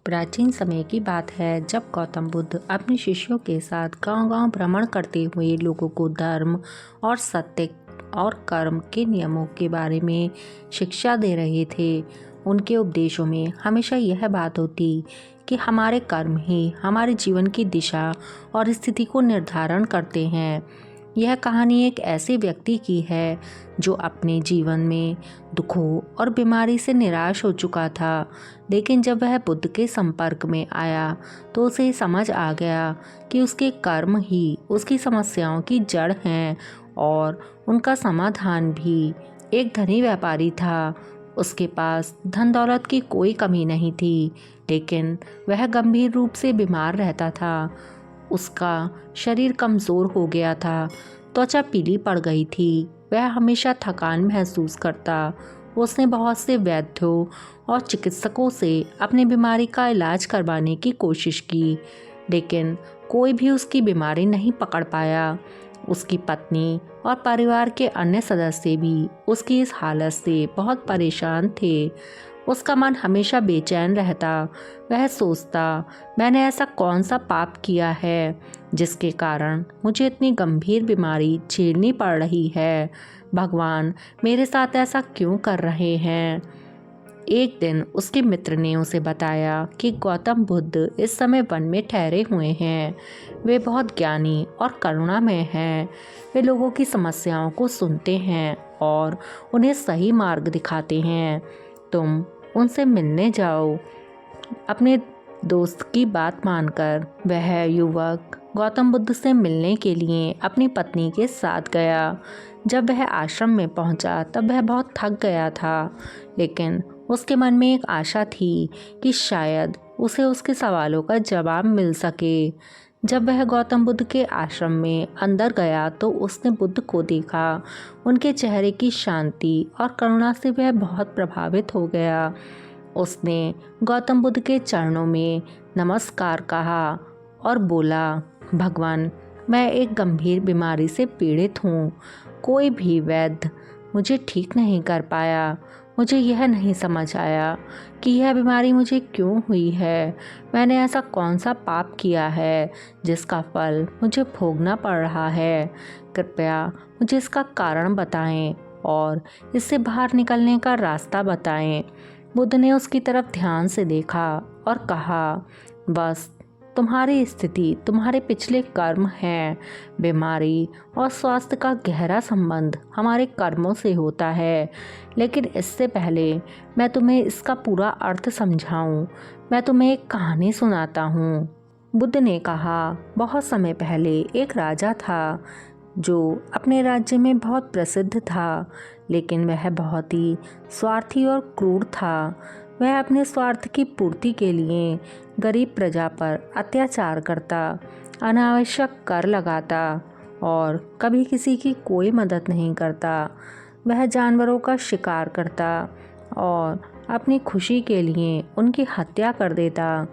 प्राचीन समय की बात है जब गौतम बुद्ध अपने शिष्यों के साथ गांव-गांव भ्रमण करते हुए लोगों को धर्म और सत्य और कर्म के नियमों के बारे में शिक्षा दे रहे थे। उनके उपदेशों में हमेशा यह बात होती कि हमारे कर्म ही हमारे जीवन की दिशा और स्थिति को निर्धारण करते हैं। यह कहानी एक ऐसे व्यक्ति की है जो अपने जीवन में दुखों और बीमारी से निराश हो चुका था, लेकिन जब वह बुद्ध के संपर्क में आया तो उसे समझ आ गया कि उसके कर्म ही उसकी समस्याओं की जड़ हैं और उनका समाधान भी। एक धनी व्यापारी था। उसके पास धन दौलत की कोई कमी नहीं थी, लेकिन वह गंभीर रूप से बीमार रहता था। उसका शरीर कमज़ोर हो गया था, त्वचा पीली पड़ गई थी, वह हमेशा थकान महसूस करता। उसने बहुत से वैद्यों और चिकित्सकों से अपनी बीमारी का इलाज करवाने की कोशिश की, लेकिन कोई भी उसकी बीमारी नहीं पकड़ पाया। उसकी पत्नी और परिवार के अन्य सदस्य भी उसकी इस हालत से बहुत परेशान थे। उसका मन हमेशा बेचैन रहता। वह सोचता, मैंने ऐसा कौन सा पाप किया है जिसके कारण मुझे इतनी गंभीर बीमारी झेलनी पड़ रही है। भगवान मेरे साथ ऐसा क्यों कर रहे हैं। एक दिन उसके मित्र ने उसे बताया कि गौतम बुद्ध इस समय वन में ठहरे हुए हैं। वे बहुत ज्ञानी और करुणामय हैं। वे लोगों की समस्याओं को सुनते हैं और उन्हें सही मार्ग दिखाते हैं। तुम उनसे मिलने जाओ। अपने दोस्त की बात मानकर वह युवक गौतम बुद्ध से मिलने के लिए अपनी पत्नी के साथ गया। जब वह आश्रम में पहुंचा तब वह बहुत थक गया था, लेकिन उसके मन में एक आशा थी कि शायद उसे उसके सवालों का जवाब मिल सके। जब वह गौतम बुद्ध के आश्रम में अंदर गया तो उसने बुद्ध को देखा। उनके चेहरे की शांति और करुणा से वह बहुत प्रभावित हो गया। उसने गौतम बुद्ध के चरणों में नमस्कार कहा और बोला, भगवान, मैं एक गंभीर बीमारी से पीड़ित हूँ। कोई भी वैद्य मुझे ठीक नहीं कर पाया। मुझे यह नहीं समझ आया कि यह बीमारी मुझे क्यों हुई है। मैंने ऐसा कौन सा पाप किया है जिसका फल मुझे भोगना पड़ रहा है। कृपया मुझे इसका कारण बताएं और इससे बाहर निकलने का रास्ता बताएं। बुद्ध ने उसकी तरफ ध्यान से देखा और कहा, बस तुम्हारी स्थिति तुम्हारे पिछले कर्म हैं। बीमारी और स्वास्थ्य का गहरा संबंध हमारे कर्मों से होता है, लेकिन इससे पहले मैं तुम्हें इसका पूरा अर्थ समझाऊं, मैं तुम्हें एक कहानी सुनाता हूँ। बुद्ध ने कहा, बहुत समय पहले एक राजा था जो अपने राज्य में बहुत प्रसिद्ध था, लेकिन वह बहुत ही स्वार्थी और क्रूर था। वह अपने स्वार्थ की पूर्ति के लिए गरीब प्रजा पर अत्याचार करता, अनावश्यक कर लगाता और कभी किसी की कोई मदद नहीं करता। वह जानवरों का शिकार करता और अपनी खुशी के लिए उनकी हत्या कर देता।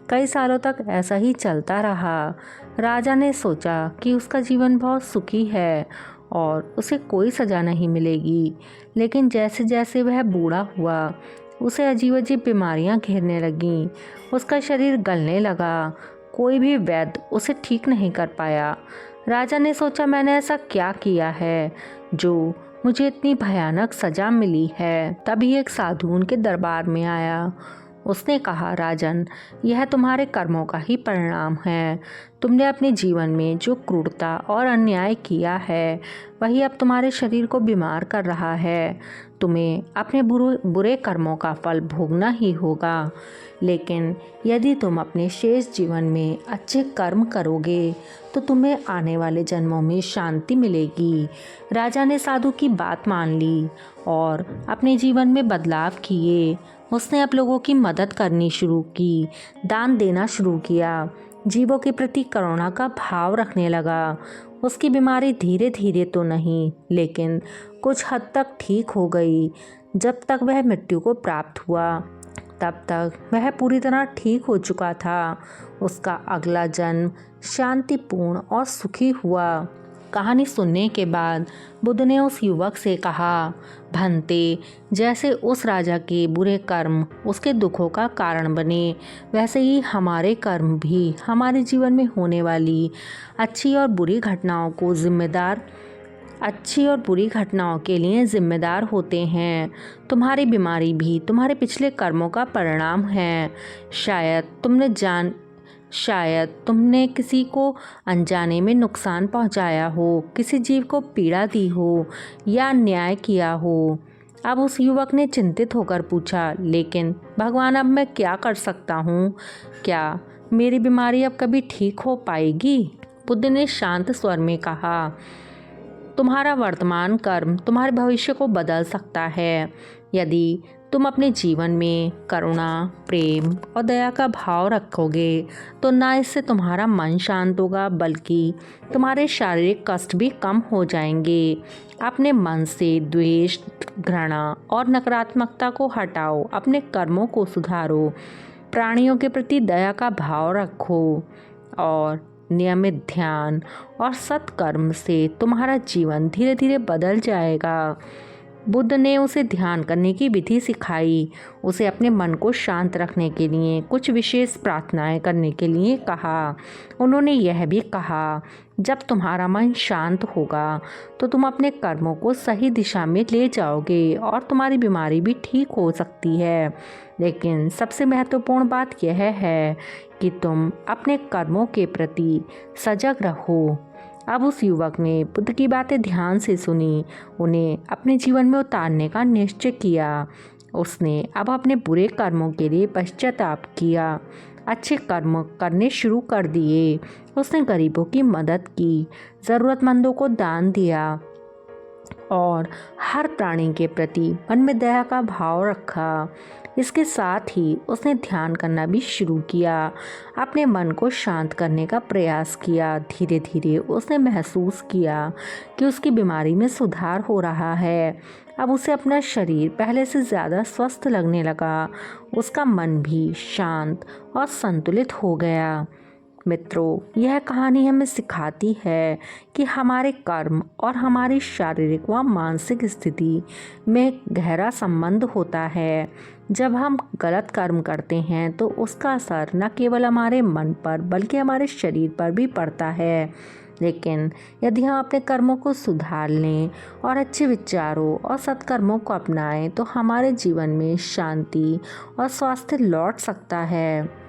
कई सालों तक ऐसा ही चलता रहा। राजा ने सोचा कि उसका जीवन बहुत सुखी है और उसे कोई सज़ा नहीं मिलेगी, लेकिन जैसे जैसे वह बूढ़ा हुआ उसे अजीब अजीब बीमारियां घेरने लगीं। उसका शरीर गलने लगा। कोई भी वैद्य उसे ठीक नहीं कर पाया। राजा ने सोचा, मैंने ऐसा क्या किया है जो मुझे इतनी भयानक सज़ा मिली है। तभी एक साधु उनके दरबार में आया। उसने कहा, राजन, यह तुम्हारे कर्मों का ही परिणाम है। तुमने अपने जीवन में जो क्रूरता और अन्याय किया है वही अब तुम्हारे शरीर को बीमार कर रहा है। तुम्हें अपने बुरे कर्मों का फल भोगना ही होगा, लेकिन यदि तुम अपने शेष जीवन में अच्छे कर्म करोगे तो तुम्हें आने वाले जन्मों में शांति मिलेगी। राजा ने साधु की बात मान ली और अपने जीवन में बदलाव किए। उसने अब लोगों की मदद करनी शुरू की, दान देना शुरू किया, जीवों के प्रति करुणा का भाव रखने लगा। उसकी बीमारी धीरे धीरे तो नहीं, लेकिन कुछ हद तक ठीक हो गई। जब तक वह मृत्यु को प्राप्त हुआ तब तक वह पूरी तरह ठीक हो चुका था। उसका अगला जन्म शांतिपूर्ण और सुखी हुआ। कहानी सुनने के बाद बुद्ध ने उस युवक से कहा, भंते, जैसे उस राजा के बुरे कर्म उसके दुखों का कारण बने, वैसे ही हमारे कर्म भी हमारे जीवन में होने वाली अच्छी और बुरी घटनाओं के लिए जिम्मेदार होते हैं। तुम्हारी बीमारी भी तुम्हारे पिछले कर्मों का परिणाम है। शायद तुमने किसी को अनजाने में नुकसान पहुंचाया हो, किसी जीव को पीड़ा दी हो या अन्याय किया हो। अब उस युवक ने चिंतित होकर पूछा, लेकिन भगवान, अब मैं क्या कर सकता हूँ? क्या मेरी बीमारी अब कभी ठीक हो पाएगी? बुद्ध ने शांत स्वर में कहा, तुम्हारा वर्तमान कर्म तुम्हारे भविष्य को बदल सकता है। यदि तुम अपने जीवन में करुणा, प्रेम और दया का भाव रखोगे तो ना इससे तुम्हारा मन शांत होगा, बल्कि तुम्हारे शारीरिक कष्ट भी कम हो जाएंगे। अपने मन से द्वेष, घृणा और नकारात्मकता को हटाओ, अपने कर्मों को सुधारो, प्राणियों के प्रति दया का भाव रखो और नियमित ध्यान और सत्कर्म से तुम्हारा जीवन धीरे धीरे बदल जाएगा। बुद्ध ने उसे ध्यान करने की विधि सिखाई, उसे अपने मन को शांत रखने के लिए कुछ विशेष प्रार्थनाएं करने के लिए कहा। उन्होंने यह भी कहा, जब तुम्हारा मन शांत होगा तो तुम अपने कर्मों को सही दिशा में ले जाओगे और तुम्हारी बीमारी भी ठीक हो सकती है। लेकिन सबसे महत्वपूर्ण बात यह है कि तुम अपने कर्मों के प्रति सजग रहो। अब उस युवक ने बुद्ध की बातें ध्यान से सुनी, उन्हें अपने जीवन में उतारने का निश्चय किया। उसने अब अपने बुरे कर्मों के लिए पश्चाताप किया, अच्छे कर्म करने शुरू कर दिए। उसने गरीबों की मदद की, ज़रूरतमंदों को दान दिया और हर प्राणी के प्रति मन में दया का भाव रखा। इसके साथ ही उसने ध्यान करना भी शुरू किया, अपने मन को शांत करने का प्रयास किया। धीरे धीरे उसने महसूस किया कि उसकी बीमारी में सुधार हो रहा है। अब उसे अपना शरीर पहले से ज़्यादा स्वस्थ लगने लगा, उसका मन भी शांत और संतुलित हो गया। मित्रों, यह कहानी हमें सिखाती है कि हमारे कर्म और हमारी शारीरिक व मानसिक स्थिति में गहरा संबंध होता है। जब हम गलत कर्म करते हैं तो उसका असर न केवल हमारे मन पर बल्कि हमारे शरीर पर भी पड़ता है। लेकिन यदि हम अपने कर्मों को सुधार लें और अच्छे विचारों और सत्कर्मों को अपनाएं तो हमारे जीवन में शांति और स्वास्थ्य लौट सकता है।